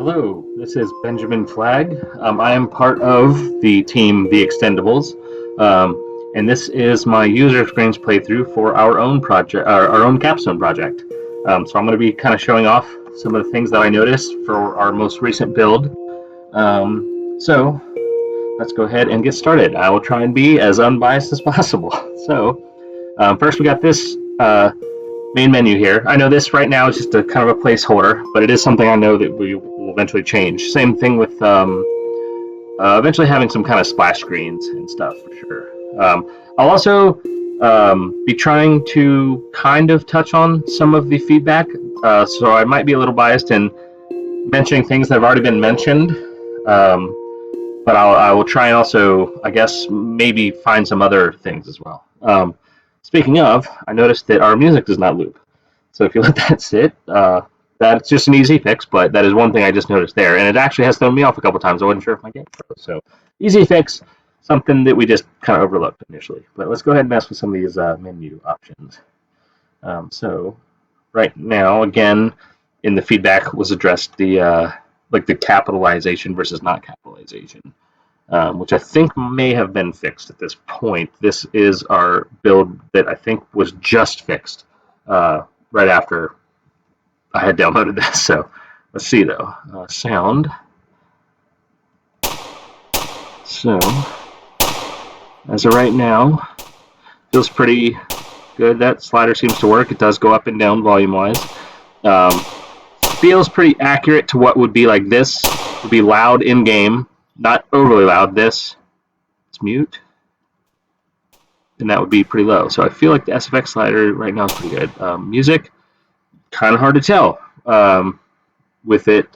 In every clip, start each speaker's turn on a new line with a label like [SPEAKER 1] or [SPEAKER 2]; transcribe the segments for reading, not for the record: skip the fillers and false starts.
[SPEAKER 1] Hello, this is Benjamin Flagg. I am part of the team The Extendables, and this is my user experience playthrough for our own project, our own capstone project. So I'm going to be kind of showing off some of the things that I noticed for our most recent build. So let's go ahead and get started. I will try and be as unbiased as possible. So first we got this main menu here. I know this right now is just a kind of a placeholder, but it is something I know that we will eventually change. Same thing with eventually having some kind of splash screens and stuff for sure. I'll also be trying to kind of touch on some of the feedback, so I might be a little biased in mentioning things that have already been mentioned, but I will try and also, I guess, maybe find some other things as well. Speaking of, I noticed that our music does not loop. So if you let that sit, that's just an easy fix, but that is one thing I just noticed there. And it actually has thrown me off a couple times. I wasn't sure if my game froze. So easy fix, something that we just kind of overlooked initially. But let's go ahead and mess with some of these menu options. So right now, again, in the feedback was addressed the like the capitalization versus not capitalization. Which I think may have been fixed at this point. This is our build that I think was just fixed right after I had downloaded this. So let's see though. Sound. So as of right now, feels pretty good. That slider seems to work. It does go up and down volume wise. Feels pretty accurate to what would be like this. Would be loud in game. Not overly loud. This is mute, and that would be pretty low. So I feel like the SFX slider right now is pretty good. Music, kind of hard to tell with it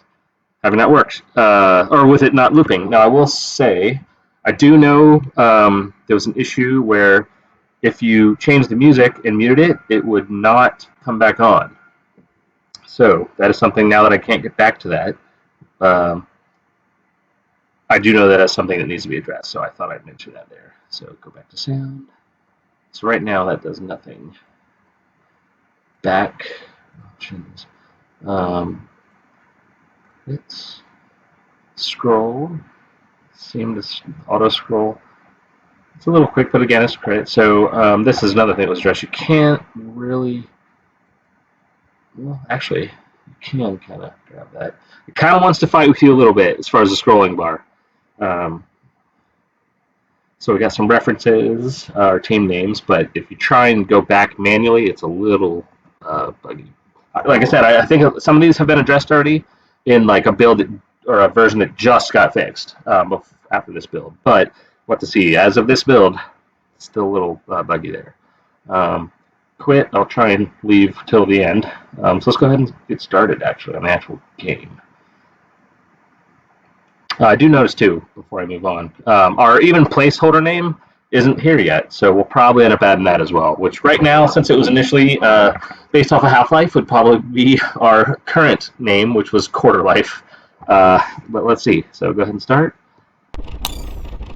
[SPEAKER 1] having not worked, or with it not looping. Now I will say, I do know there was an issue where if you changed the music and muted it, it would not come back on. So that is something now that I can't get back to that. I do know that that's something that needs to be addressed, so I thought I'd mention that there. So go back to sound. So right now that does nothing. Back options. Let's scroll. Seem to auto scroll. It's a little quick, but again, it's credit. So this is another thing that was addressed. You can't really. Well, actually, you can kind of grab that. It kind of wants to fight with you a little bit as far as the scrolling bar. So we got some references, our team names, but if you try and go back manually, it's a little buggy. Like I said, I think some of these have been addressed already in like a build or a version that just got fixed after this build. But what to see, as of this build, it's still a little buggy there. Quit, I'll try and leave till the end. So let's go ahead and get started actually on the actual game. I do notice too, before I move on, our even placeholder name isn't here yet, so we'll probably end up adding that as well, which right now, since it was initially based off of Half-Life, would probably be our current name, which was Quarter Life. But let's see, so go ahead and start.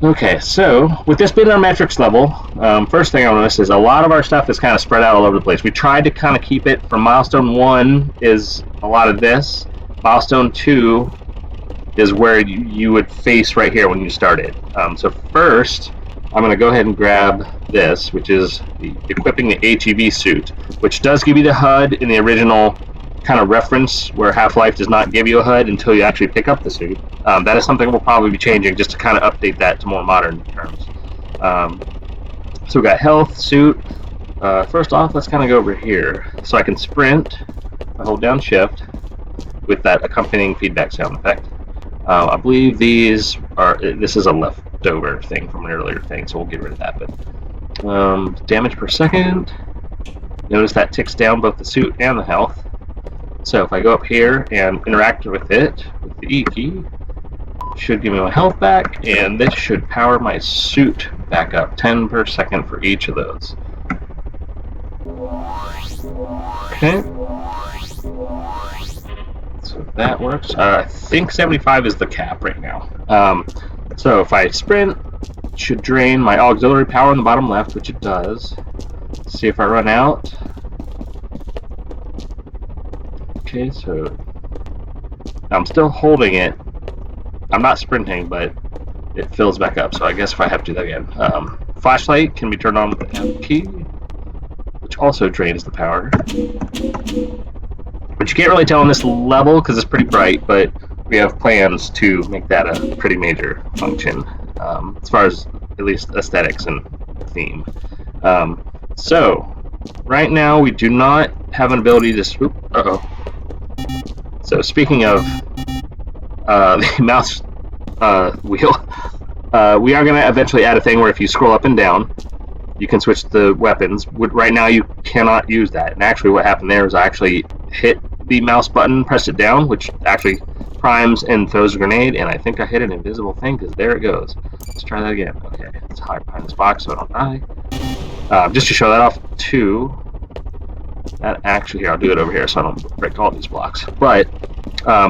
[SPEAKER 1] Okay, so with this being our metrics level, first thing I noticed is a lot of our stuff is kind of spread out all over the place. We tried to kind of keep it from milestone 1 is a lot of this, milestone 2 is where you would face right here when you started. So first, I'm going to go ahead and grab this, which is equipping the HEV suit, which does give you the HUD in the original kind of reference where Half-Life does not give you a HUD until you actually pick up the suit. That is something we'll probably be changing just to kind of update that to more modern terms. So we got health, suit. First off, let's kind of go over here. So I can sprint, I hold down shift with that accompanying feedback sound effect. I believe this is a leftover thing from an earlier thing, so we'll get rid of that. But damage per second, notice that ticks down both the suit and the health. So if I go up here and interact with it, with the E key, it should give me my health back, and this should power my suit back up 10 per second for each of those. Okay. So that works. I think 75 is the cap right now. So if I sprint, it should drain my auxiliary power in the bottom left, which it does. Let's see if I run out. Okay, so I'm still holding it. I'm not sprinting, but it fills back up. So I guess if I have to do that again. Flashlight can be turned on with the F key, which also drains the power. But you can't really tell on this level because it's pretty bright, but we have plans to make that a pretty major function, as far as at least aesthetics and theme. So right now we do not have an ability to swoop. So speaking of the mouse wheel, we are going to eventually add a thing where if you scroll up and down, you can switch the weapons. Right now you cannot use that. And actually what happened there is I actually hit the mouse button, pressed it down, which actually primes and throws a grenade, and I think I hit an invisible thing because there it goes. Let's try that again. Okay, let's hide behind this box so I don't die. Just to show that off too, that actually, here, I'll do it over here so I don't break all these blocks. But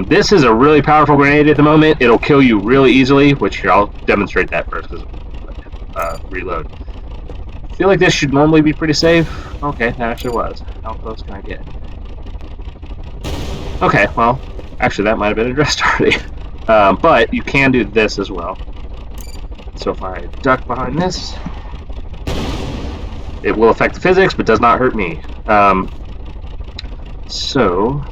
[SPEAKER 1] this is a really powerful grenade at the moment. It'll kill you really easily, which here, I'll demonstrate that first because reload. I feel like this should normally be pretty safe. Okay, that actually was. How close can I get? Okay, well, actually that might have been addressed already. But you can do this as well. So if I duck behind this, it will affect the physics, but does not hurt me. So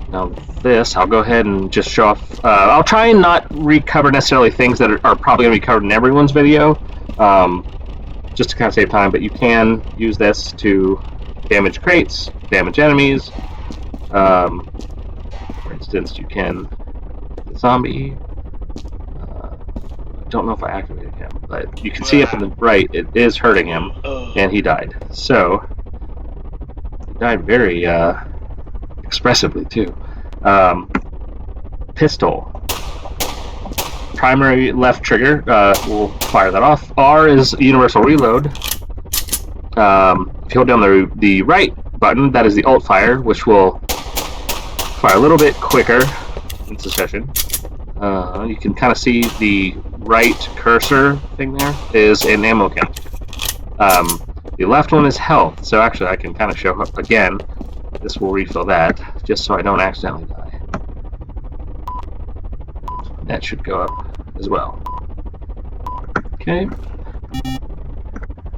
[SPEAKER 1] now this, I'll go ahead and just show off. I'll try and not recover necessarily things that are probably going to be covered in everyone's video, just to kind of save time. But you can use this to damage crates, damage enemies. For instance, you can zombie. Don't know if I activated him, but you can see up in the right, it is hurting him, and he died. So he died very expressively too. Pistol. Primary left trigger. We'll fire that off. R is universal reload. If you hold down the right button, that is the alt fire, which will fire a little bit quicker in succession. You can kind of see the right cursor thing there is an ammo count. The left one is health, so actually I can kind of show up again. This will refill that, just so I don't accidentally die. That should go up as well. Okay.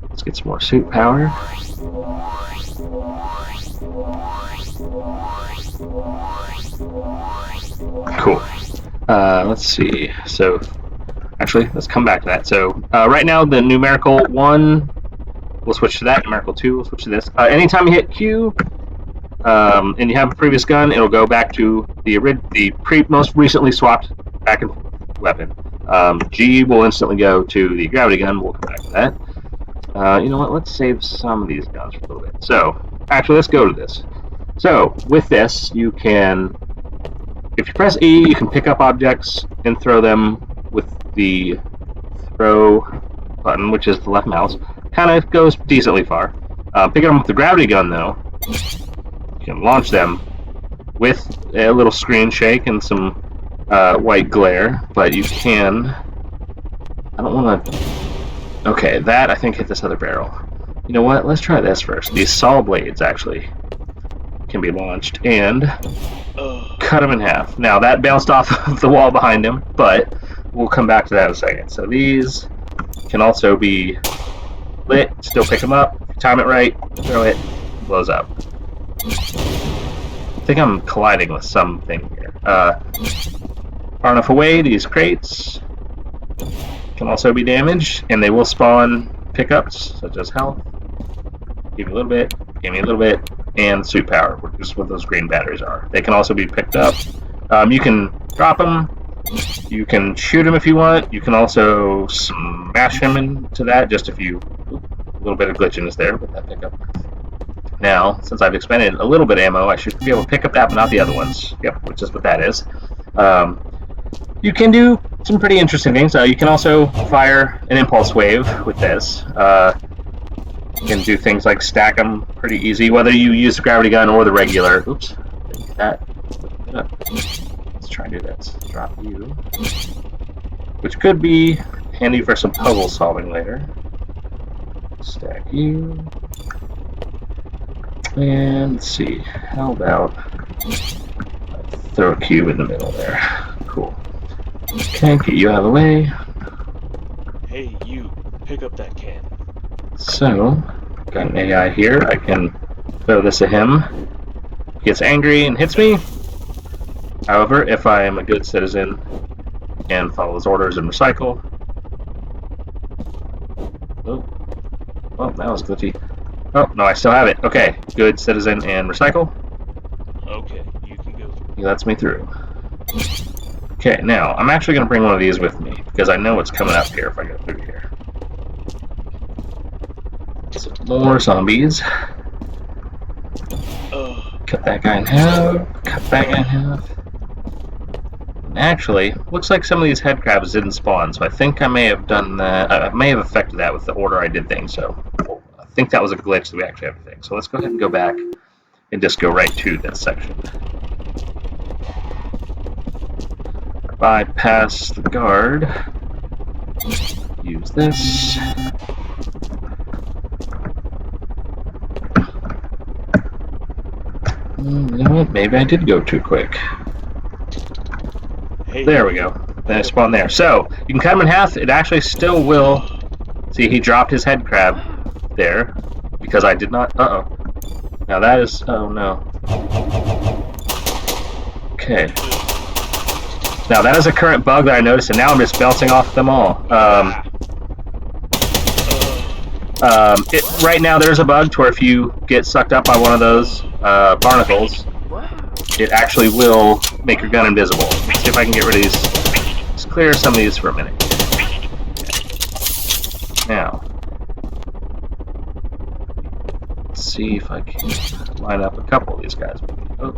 [SPEAKER 1] Let's get some more suit power. Cool. Let's see. So, actually, let's come back to that. So, right now, the numerical 1, we'll switch to that. Numerical 2, we'll switch to this. Anytime you hit Q, and you have a previous gun, it'll go back to the most recently swapped back and forth weapon. G will instantly go to the gravity gun. We'll come back to that. You know what? Let's save some of these guns for a little bit. So, actually, let's go to this. So, with this, you can, if you press E, you can pick up objects and throw them with the throw button, which is the left mouse. Kind of goes decently far. Picking them with the gravity gun, though, you can launch them with a little screen shake and some white glare, but you can... I don't want to... Okay, that I think hit this other barrel. You know what? Let's try this first. These saw blades, actually, can be launched and cut him in half. Now, that bounced off of the wall behind him, but we'll come back to that in a second. So these can also be lit, still pick them up, time it right, throw it, blows up. I think I'm colliding with something here. Far enough away, these crates can also be damaged, and they will spawn pickups, such as health. Give me a little bit, give me a little bit, and suit power, which is what those green batteries are. They can also be picked up. You can drop them, you can shoot them if you want, you can also smash them into that, just if you... a little bit of glitchiness there with that pickup. Now, since I've expended a little bit of ammo, I should be able to pick up that, but not the other ones. Yep, which is what that is. You can do some pretty interesting things. You can also fire an impulse wave with this. You can do things like stack them pretty easy, whether you use the gravity gun or the regular. Oops, that. Let's try and do this. Drop you, which could be handy for some puzzle solving later. Stack you. And let's see, how about I throw a cube in the middle there. Cool. Okay, get you out of the way.
[SPEAKER 2] Hey, you, pick up that can.
[SPEAKER 1] So, got an AI here. I can throw this at him. He gets angry and hits me. However, if I am a good citizen and follow his orders and recycle. Oh, that was glitchy. Oh, no, I still have it. Okay, good citizen and recycle.
[SPEAKER 2] Okay, you can go through.
[SPEAKER 1] He lets me through. Okay, now, I'm actually going to bring one of these with me, because I know what's coming up here if I go through here. Some more zombies. Cut that guy in half. Cut that guy in half. And actually, looks like some of these head crabs didn't spawn, so I think I may have done that. I may have affected that with the order I did things, so I think that was a glitch that we actually have to fix. So let's go ahead and go back and just go right to this section. Bypass the guard. Use this. You know what? Maybe I did go too quick.
[SPEAKER 2] Hey,
[SPEAKER 1] there we go. Then I spawned there. So, you can cut him in half. It actually still will... See, he dropped his head crab there. Because I did not... Uh-oh. Now that is... Oh, no. Okay. Now, that is a current bug that I noticed, and now I'm just bouncing off them all. Right now, there's a bug to where if you get sucked up by one of those barnacles, it actually will make your gun invisible. Let's see if I can get rid of these. Let's clear some of these for a minute. Now, let's see if I can line up a couple of these guys. Oh.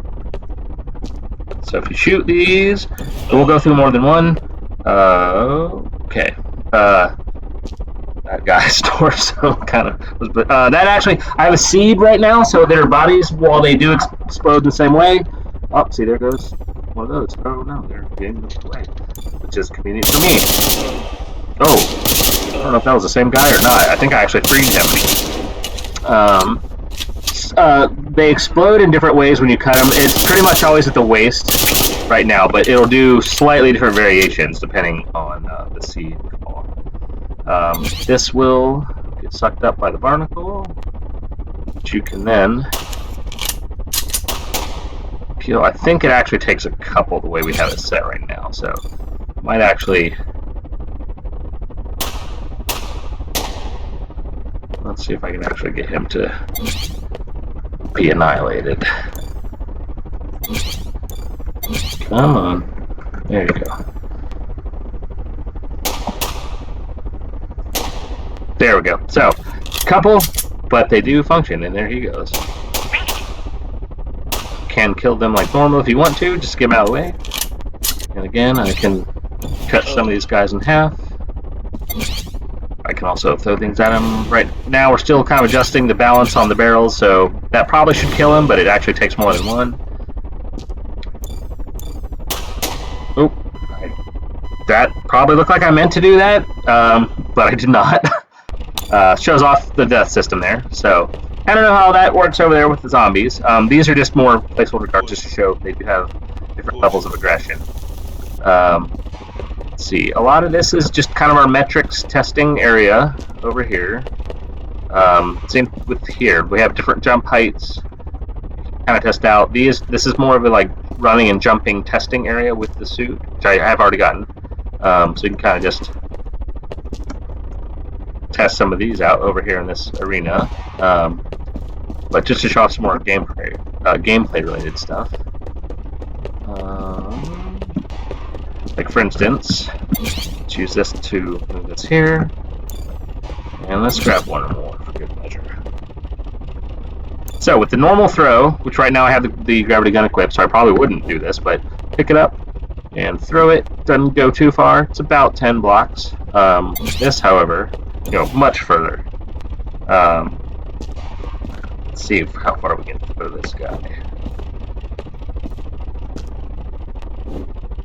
[SPEAKER 1] So if you shoot these, it will go through more than one. Okay. That guy's torso kind of was, that actually, I have a seed right now, so their bodies, while they do explode the same way. Oh, see, there goes one of those. Oh no, they're getting away, which is convenient for me. Oh, I don't know if that was the same guy or not. I think I actually freed him. They explode in different ways when you cut them. It's pretty much always at the waist right now, but it'll do slightly different variations depending on the seed call. This will get sucked up by the barnacle, which you can then peel. I think it actually takes a couple the way we have it set right now, so might actually... Let's see if I can actually get him to be annihilated. Come on. There you go. There we go. So, couple, but they do function, and there he goes. Can kill them like normal if you want to, just get them out of the way. And again, I can cut some of these guys in half. I can also throw things at him. Right now, we're still kind of adjusting the balance on the barrels, so that probably should kill him, but it actually takes more than one. Oop. That probably looked like I meant to do that, but I did not. Shows off the death system there, so I don't know how that works over there with the zombies. These are just more placeholder cards just to show they do have different levels of aggression. Let's see, a lot of this is just kind of our metrics testing area over here. Same with here, we have different jump heights, kind of test out. This is more of a like running and jumping testing area with the suit, which I have already gotten. So you can kind of just test some of these out over here in this arena, but just to show off some more gameplay related stuff. Like for instance, let's use this to move this here, and let's grab one more for good measure. So with the normal throw, which right now I have the gravity gun equipped, so I probably wouldn't do this, but pick it up and throw it. Doesn't go too far. It's about 10 blocks. This, however, much further. Let's see how far we can throw this guy.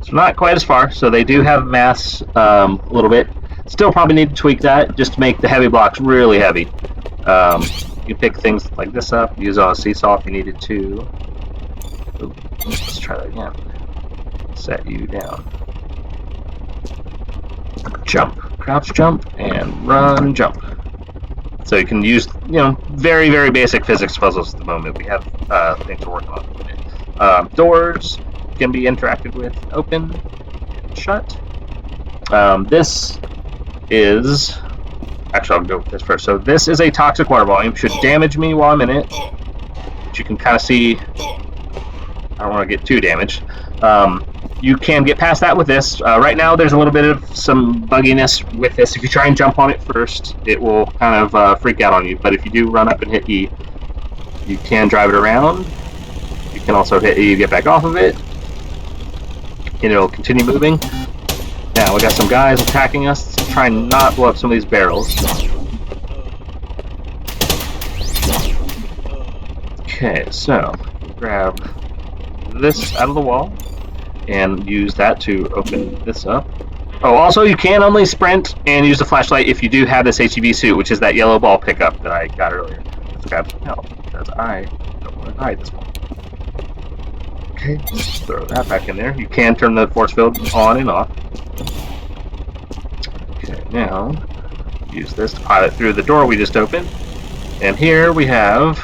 [SPEAKER 1] So not quite as far, so they do have mass a little bit. Still probably need to tweak that just to make the heavy blocks really heavy. You pick things like this up, use it on a seesaw if you needed to. Ooh, let's try that again. set you down. Jump, crouch jump, and run jump. So you can use, very, very basic physics puzzles at the moment. We have things we're working on. Doors can be interacted with, open, and shut. This is, actually I'll go with this first. So this is a toxic water volume, should damage me while I'm in it, which you can kind of see. I don't want to get too damaged. You can get past that with this. Right now there's a little bit of some bugginess with this. If you try and jump on it first, it will kind of freak out on you. But if you do run up and hit E, you can drive it around. You can also hit E, get back off of it, and it'll continue moving. Now we got some guys attacking us. Try and not blow up some of these barrels. Okay, so grab this out of the wall and use that to open this up. Oh, also you can only sprint and use the flashlight if you do have this HEV suit, which is that yellow ball pickup that I got earlier. Let's grab some help because I don't want to die at this point. Okay, let's throw that back in there. You can turn the force field on and off. Okay, now use this to pilot through the door we just opened. And here we have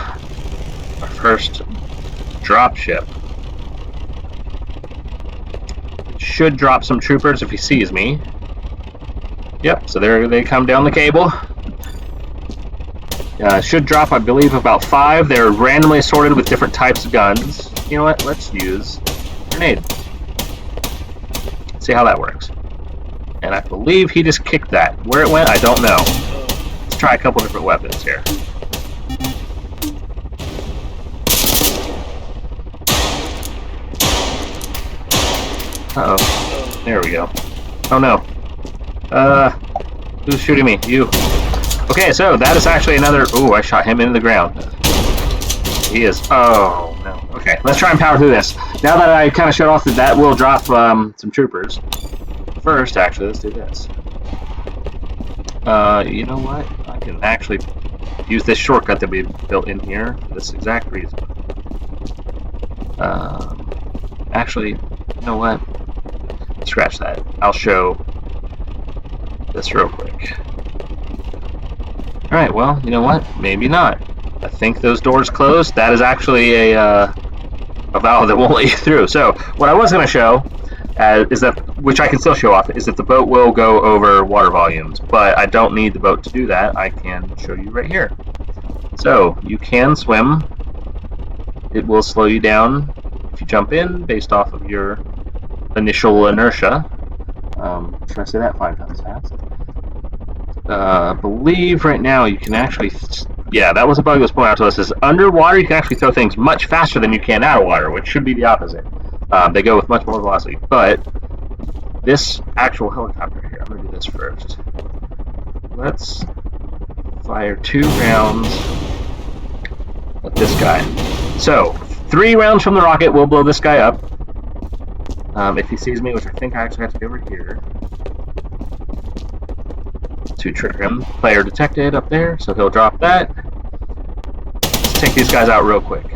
[SPEAKER 1] our first drop ship. Should drop some troopers if he sees me. Yep, so there they come down the cable. Should drop, I believe, about 5. They're randomly assorted with different types of guns. You know what? Let's use grenade. See how that works. And I believe he just kicked that. Where it went, I don't know. Let's try a couple different weapons here. Uh-oh. There we go. Oh no. Who's shooting me? You. Okay, so that is actually another... Ooh, I shot him into the ground. He is... Oh, no. Okay, let's try and power through this. Now that I kind of shut off that will drop some troopers. First, actually, let's do this. You know what? I can actually use this shortcut that we built in here for this exact reason. Actually, you know what? Scratch that. I'll show this real quick. Alright, well, you know what? Maybe not. I think those doors closed. That is actually a valve that won't let you through. So, what I was going to show is that, which I can still show off, is that the boat will go over water volumes, but I don't need the boat to do that. I can show you right here. So, you can swim. It will slow you down if you jump in based off of your initial inertia. Should I say that 5 times fast? I believe right now you can actually... Yeah, that was a bug that was pointed out to us. Is underwater you can actually throw things much faster than you can out of water, which should be the opposite. They go with much more velocity. But this actual helicopter here, I'm going to do this first. Let's fire 2 rounds at this guy. So, 3 rounds from the rocket will blow this guy up. If he sees me, which I think I actually have to be over here to trigger him. Player detected up there, so he'll drop that. Let's take these guys out real quick.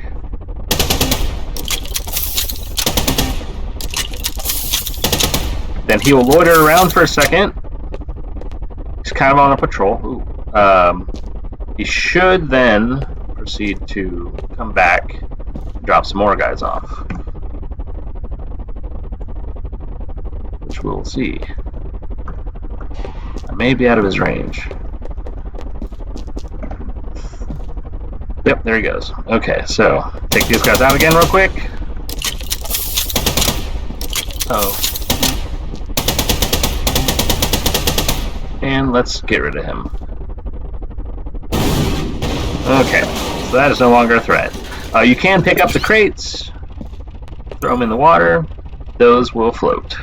[SPEAKER 1] Then he will loiter around for a second. He's kind of on a patrol. Ooh. He should then proceed to come back and drop some more guys off, which we'll see. I may be out of his range. Yep, there he goes. Okay, so take these guys out again real quick. Oh. And let's get rid of him. Okay, so that is no longer a threat. You can pick up the crates, throw them in the water. Those will float.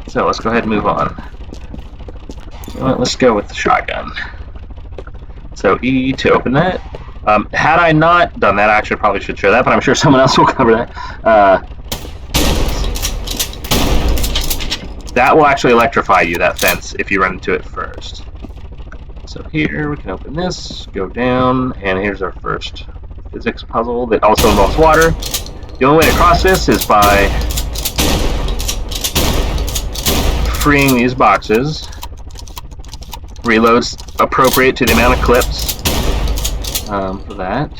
[SPEAKER 1] So let's go ahead and move on. Let's go with the shotgun. So E to open that. Had I not done that, I actually probably should show that, but I'm sure someone else will cover that. That will actually electrify you, that fence, if you run into it first. So here we can open this, go down, and here's our first physics puzzle that also involves water. The only way to cross this is by freeing these boxes. Reloads appropriate to the amount of clips for that.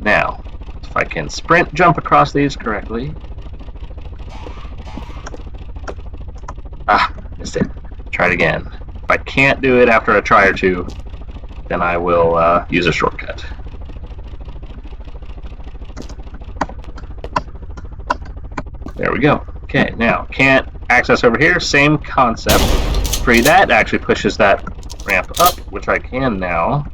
[SPEAKER 1] Now, if I can sprint jump across these correctly. Ah, missed it. Try it again. If I can't do it after a try or two, then I will use a shortcut. There we go. Okay, now can't access over here. Same concept. Free that. Actually pushes that ramp up, which I can now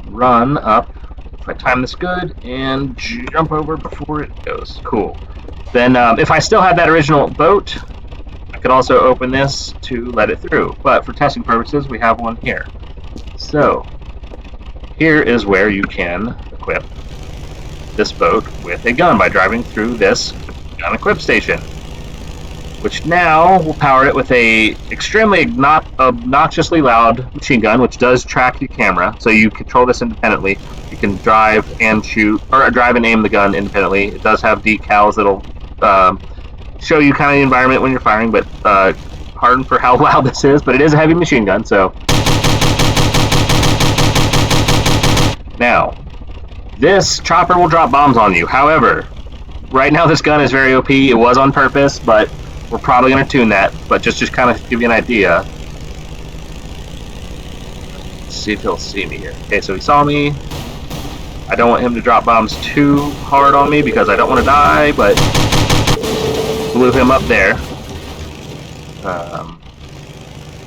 [SPEAKER 1] run up. If I time this good and jump over before it goes. Cool. Then if I still have that original boat, I could also open this to let it through. But for testing purposes, we have one here. So here is where you can equip this boat with a gun by driving through this gun equip station, which now will power it with a extremely obnoxiously loud machine gun, which does track the camera, so you control this independently. You can drive and shoot, or drive and aim the gun independently. It does have decals that'll show you kind of the environment when you're firing, but pardon for how loud this is, but it is a heavy machine gun, so. Now, this chopper will drop bombs on you. However, right now this gun is very OP. It was on purpose, but we're probably going to tune that. But just kind of give you an idea. Let's see if he'll see me here. Okay, so he saw me. I don't want him to drop bombs too hard on me because I don't want to die, but blew him up there.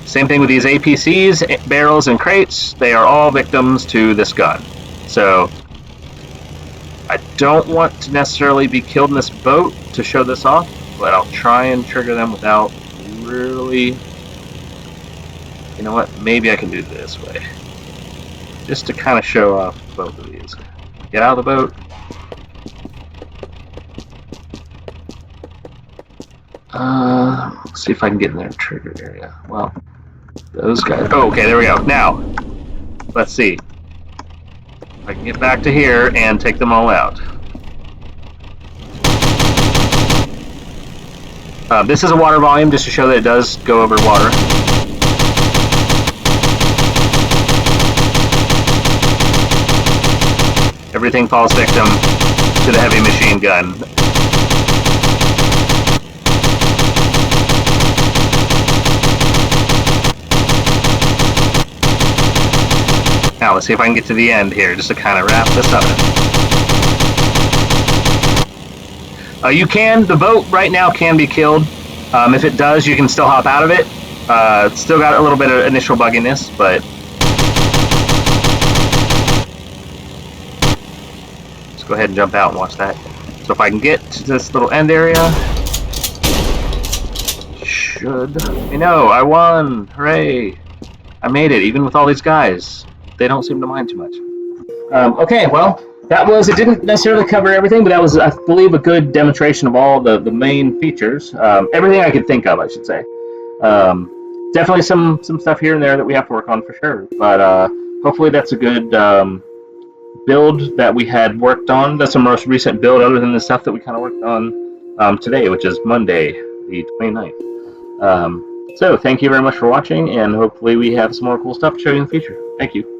[SPEAKER 1] Same thing with these APCs, barrels, and crates. They are all victims to this gun. So I don't want to necessarily be killed in this boat to show this off, but I'll try and trigger them without really... You know what? Maybe I can do it this way. Just to kind of show off both of these. Get out of the boat. Let's see if I can get in their trigger area. Well, those guys... Oh, okay, there we go. Now, let's see. If I can get back to here and take them all out. This is a water volume, just to show that it does go over water. Everything falls victim to the heavy machine gun. Now let's see if I can get to the end here, just to kind of wrap this up. You can, the boat right now can be killed. If it does, you can still hop out of it. It's still got a little bit of initial bugginess, but let's go ahead and jump out and watch that. So if I can get to this little end area, you know, I won! Hooray! I made it, even with all these guys. They don't seem to mind too much. Okay, well, it didn't necessarily cover everything, but that was, I believe, a good demonstration of all the main features. Everything I could think of, I should say. Definitely some stuff here and there that we have to work on for sure, but hopefully that's a good build that we had worked on. That's the most recent build other than the stuff that we kind of worked on today, which is Monday, the 29th. So thank you very much for watching, and hopefully we have some more cool stuff to show you in the future. Thank you.